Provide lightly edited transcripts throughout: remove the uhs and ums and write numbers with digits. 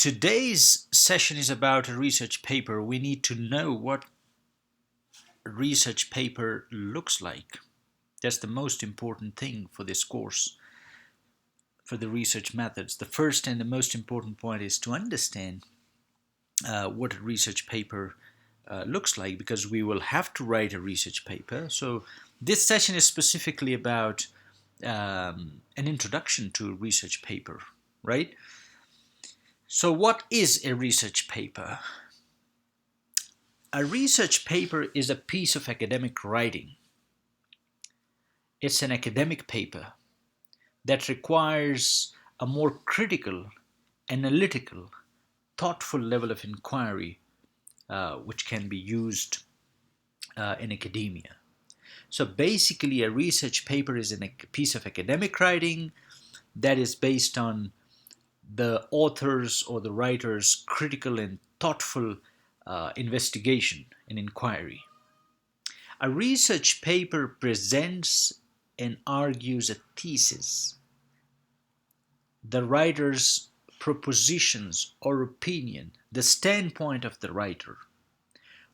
Today's session is about a research paper. We need to know what a research paper looks like. That's the most important thing for this course, for the research methods. The first and the most important point is to understand what a research paper looks like, because we will have to write a research paper. So this session is specifically about an introduction to a research paper, right? So what is a research paper? A research paper is a piece of academic writing. It's an academic paper that requires a more critical, analytical, thoughtful level of inquiry, which can be used in academia. So basically, a research paper is a piece of academic writing that is based on the author's or the writer's critical and thoughtful investigation and inquiry. A research paper presents and argues a thesis, the writer's propositions or opinion, the standpoint of the writer,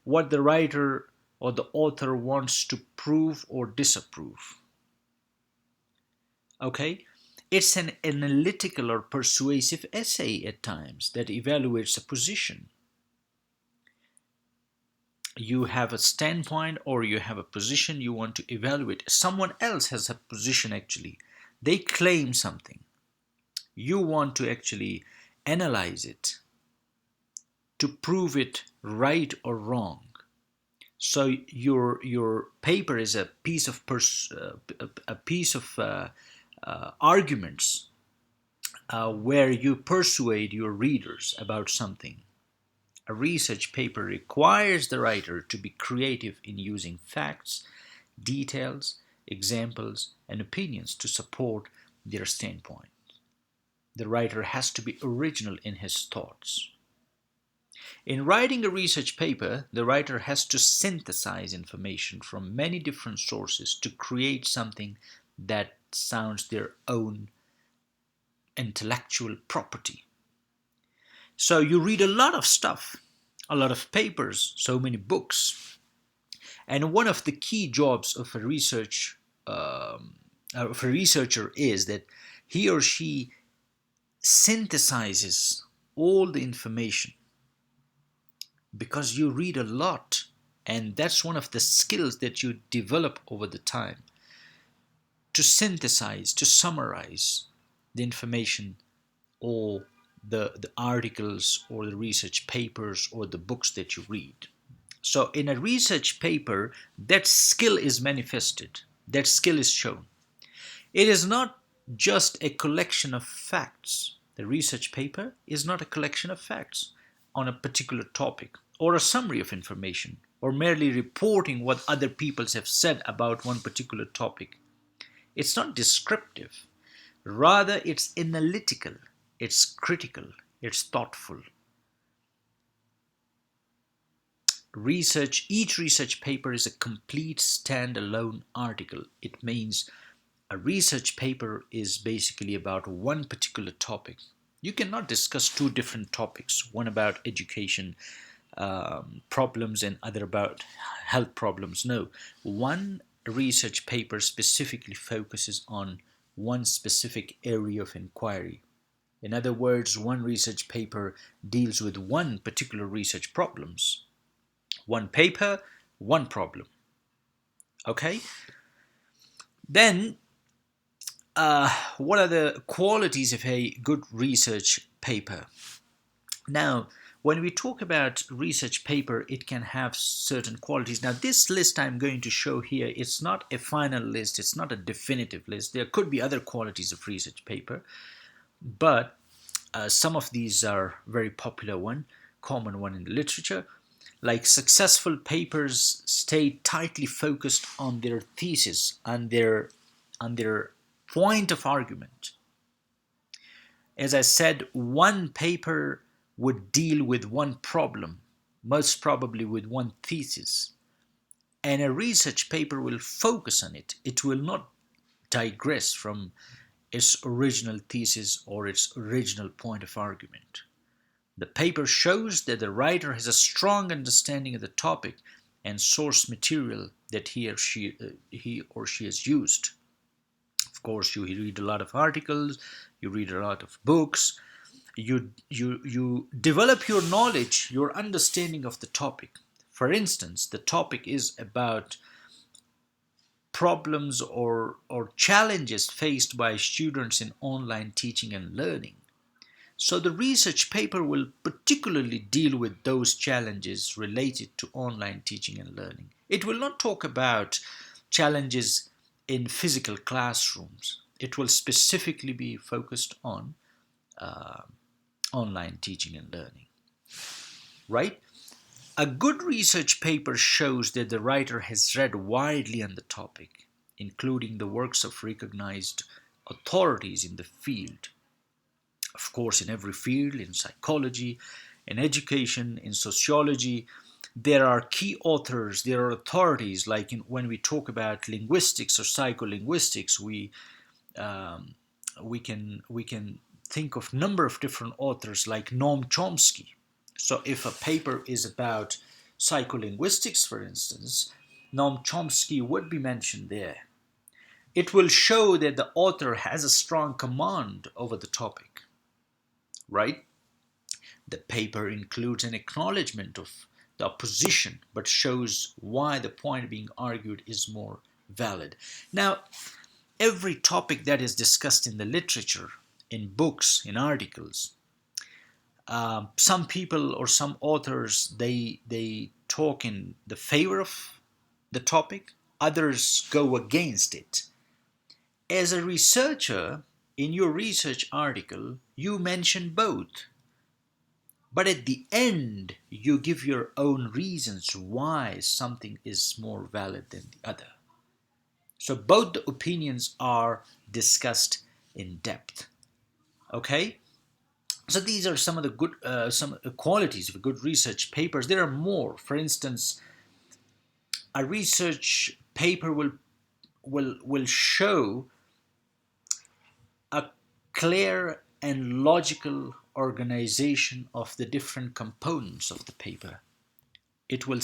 what the writer or the author wants to prove or disapprove. Okay? It's an analytical or persuasive essay at times that evaluates a position. You have a standpoint or you have a position you want to evaluate. Someone else has a position actually. They claim something. You want to actually analyze it to prove it right or wrong. So your paper is a piece of arguments where you persuade your readers about something. A research paper requires the writer to be creative in using facts, details, examples, and opinions to support their standpoint. The writer has to be original in his thoughts. In writing a research paper, the writer has to synthesize information from many different sources to create something that sounds their own intellectual property. So you read a lot of stuff, a lot of papers, so many books. And one of the key jobs of a researcher is that he or she synthesizes all the information, because you read a lot, and that's one of the skills that you develop over the time, to synthesize, to summarize the information or the articles or the research papers or the books that you read. So in a research paper, that skill is manifested, that skill is shown. It is not just a collection of facts. The research paper is not a collection of facts on a particular topic or a summary of information or merely reporting what other peoples have said about one particular topic. It's not descriptive. Rather, it's analytical, it's critical, it's thoughtful. Each research paper is a complete standalone article. It means a research paper is basically about one particular topic. You cannot discuss two different topics, one about education problems and other about health problems. No, one research paper specifically focuses on one specific area of inquiry. In other words, one research paper deals with one particular research problems. One paper, one problem. Okay? Then, what are the qualities of a good research paper? Now, when we talk about research paper, it can have certain qualities. Now, this list I'm going to show here, it's not a final list, it's not a definitive list. There could be other qualities of research paper, but some of these are very popular common one in the literature. Like successful papers stay tightly focused on their thesis and their point of argument. As I said, one paper would deal with one problem, most probably with one thesis. And a research paper will focus on it. It will not digress from its original thesis or its original point of argument. The paper shows that the writer has a strong understanding of the topic and source material that he or she has used. Of course, you read a lot of articles, you read a lot of books, you develop your knowledge, your understanding of the topic. For instance, the topic is about problems or challenges faced by students in online teaching and learning. So the research paper will particularly deal with those challenges related to online teaching and learning. It will not talk about challenges in physical classrooms. It will specifically be focused on uh, online teaching and learning, right? A good research paper shows that the writer has read widely on the topic, including the works of recognized authorities in the field. Of course, in every field, in psychology, in education, in sociology, there are key authors, there are authorities, like when we talk about linguistics or psycholinguistics, um, we can think of number of different authors like Noam Chomsky. So if a paper is about psycholinguistics, for instance, Noam Chomsky would be mentioned there. It will show that the author has a strong command over the topic, right? The paper includes an acknowledgement of the opposition, but shows why the point being argued is more valid. Now, every topic that is discussed in the literature, in books, in articles, some people or some authors they talk in the favor of the topic, others go against it. As a researcher, in your research article, you mention both. But at the end, you give your own reasons why something is more valid than the other. So both the opinions are discussed in depth. Okay? So these are some of the good, some qualities of good research papers. There are more. For instance, a research paper will show a clear and logical organization of the different components of the paper. It will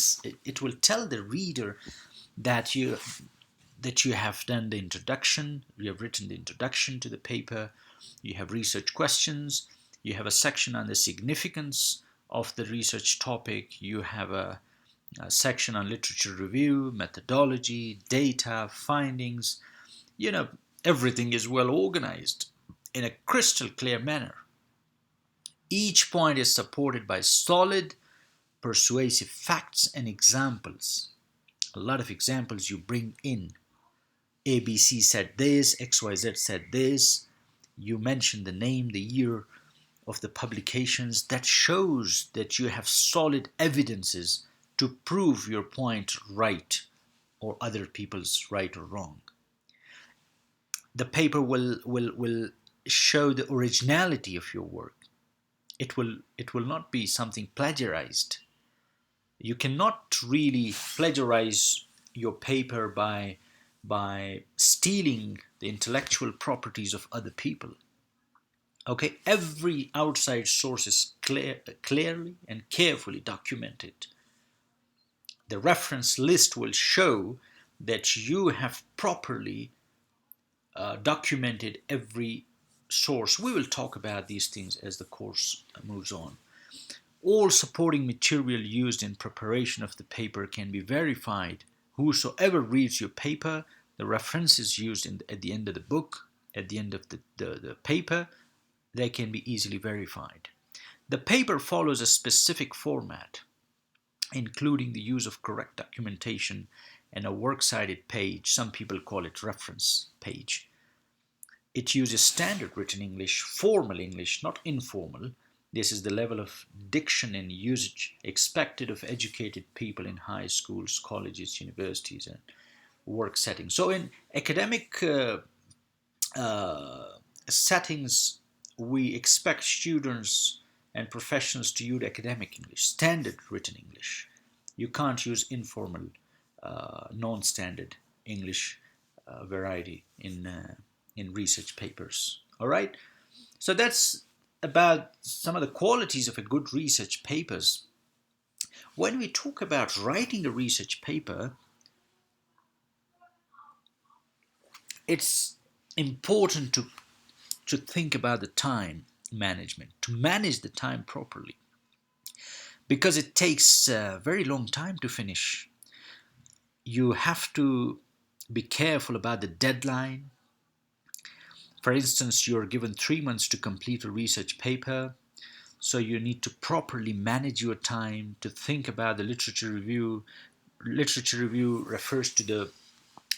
tell the reader that you have done the introduction, you have written the introduction to the paper, you have research questions, you have a section on the significance of the research topic, you have a section on literature review, methodology, data, findings. You know, everything is well organized in a crystal clear manner. Each point is supported by solid, persuasive facts and examples. A lot of examples you bring in. ABC said this, XYZ said this. You mention the name, the year of the publications. That shows that you have solid evidences to prove your point right or other people's right or wrong. The paper will show the originality of your work. It will not be something plagiarized. You cannot really plagiarize your paper by stealing the intellectual properties of other people. Okay, every outside source is clearly and carefully documented. The reference list will show that you have properly documented every source. We will talk about these things as the course moves on. All supporting material used in preparation of the paper can be verified. Whosoever reads your paper, the references used at the end of the book, at the end of the paper, they can be easily verified. The paper follows a specific format, including the use of correct documentation and a works-cited page. Some people call it reference page. It uses standard written English, formal English, not informal. This is the level of diction and usage expected of educated people in high schools, colleges, universities, and work settings. So in academic settings, we expect students and professionals to use academic English, standard written English. You can't use informal, non-standard English variety in research papers. All right, so that's about some of the qualities of a good research papers. When we talk about writing a research paper, it's important to think about the time management, to manage the time properly, because it takes a very long time to finish. You have to be careful about the deadline. For instance, you're given 3 months to complete a research paper, so you need to properly manage your time to think about the literature review. Literature review refers to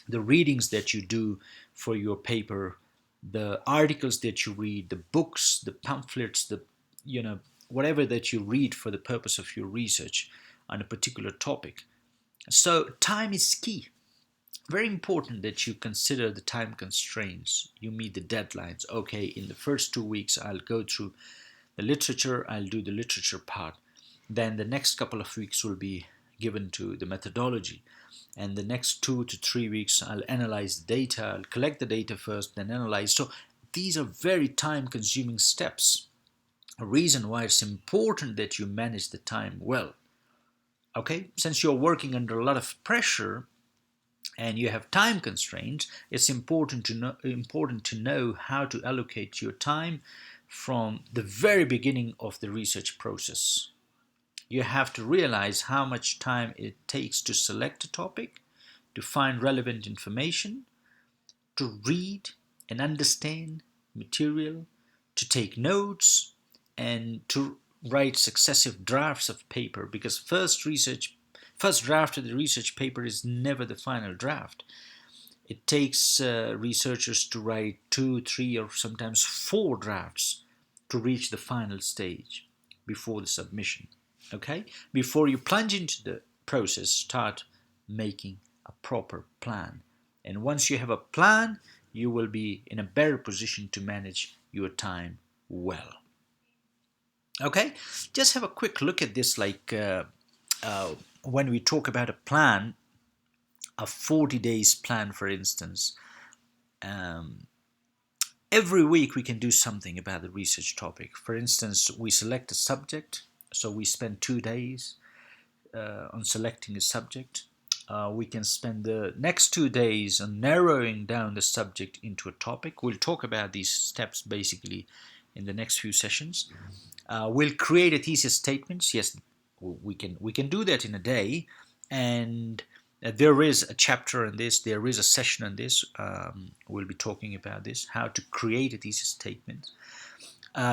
the readings that you do for your paper, the articles that you read, the books, the pamphlets, the whatever that you read for the purpose of your research on a particular topic. So time is key. Very important that you consider the time constraints. You meet the deadlines. Okay, in the first 2 weeks, I'll go through the literature, I'll do the literature part. Then the next couple of weeks will be given to the methodology. And the next 2 to 3 weeks, I'll analyze the data, I'll collect the data first, then analyze. So these are very time consuming steps. A reason why it's important that you manage the time well. Okay, since you're working under a lot of pressure, and you have time constraints, it's important to know how to allocate your time from the very beginning of the research process. You have to realize how much time it takes to select a topic, to find relevant information, to read and understand material, to take notes, and to write successive drafts of paper, because first draft of the research paper is never the final draft. It takes researchers to write 2, 3, or sometimes 4 drafts to reach the final stage before the submission. Okay? Before you plunge into the process, start making a proper plan. And once you have a plan, you will be in a better position to manage your time well. Okay? Just have a quick look at this, when we talk about a plan, a 40 days plan, for instance. Every week we can do something about the research topic. For instance, we select a subject, so we spend 2 days on selecting a subject. We can spend the next 2 days on narrowing down the subject into a topic. We'll talk about these steps basically in the next few sessions. We'll create a thesis statement. Yes, we can do that in a day, and there is a chapter on this. There is a session on this. We'll be talking about this, how to create a thesis statement.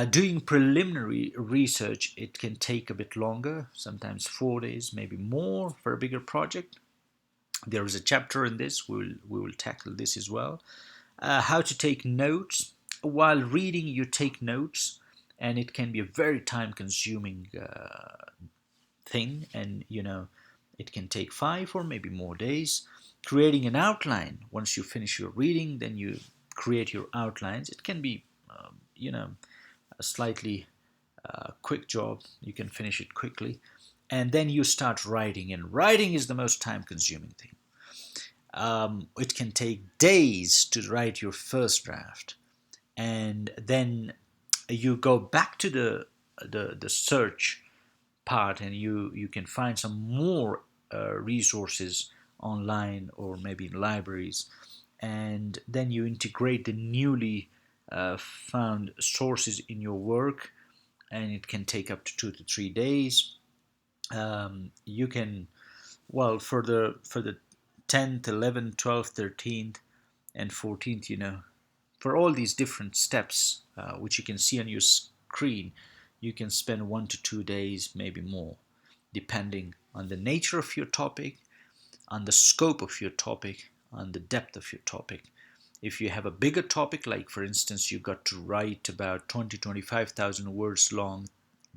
Doing preliminary research, it can take a bit longer, sometimes 4 days, maybe more for a bigger project. There is a chapter in this. We will tackle this as well. How to take notes. While reading, you take notes, and it can be a very time-consuming thing, and it can take 5 or maybe more days. Creating an outline. Once you finish your reading, then you create your outlines. It can be, a slightly quick job. You can finish it quickly. And then you start writing, and writing is the most time-consuming thing. It can take days to write your first draft, and then you go back to the search part, and you can find some more resources online or maybe in libraries, and then you integrate the newly found sources in your work, and it can take up to 2 to 3 days. You can, well, for the 10th, 11th, 12th, 13th, and 14th, for all these different steps, which you can see on your screen, you can spend 1 to 2 days, maybe more, depending on the nature of your topic, on the scope of your topic, on the depth of your topic. If you have a bigger topic, like for instance, you got to write about 25,000 words long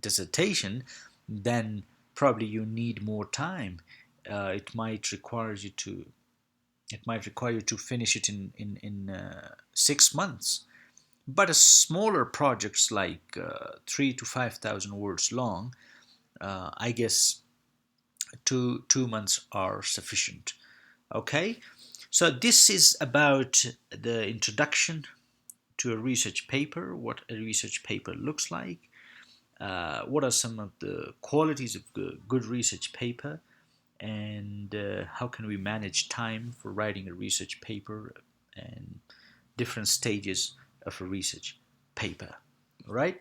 dissertation, then probably you need more time. It might require you to finish it in 6 months. But a smaller projects like 3 to 5,000 words long, I guess 2 months are sufficient. Okay, so this is about the introduction to a research paper, what a research paper looks like, what are some of the qualities of a good research paper, and how can we manage time for writing a research paper, and different stages of a research paper. Right?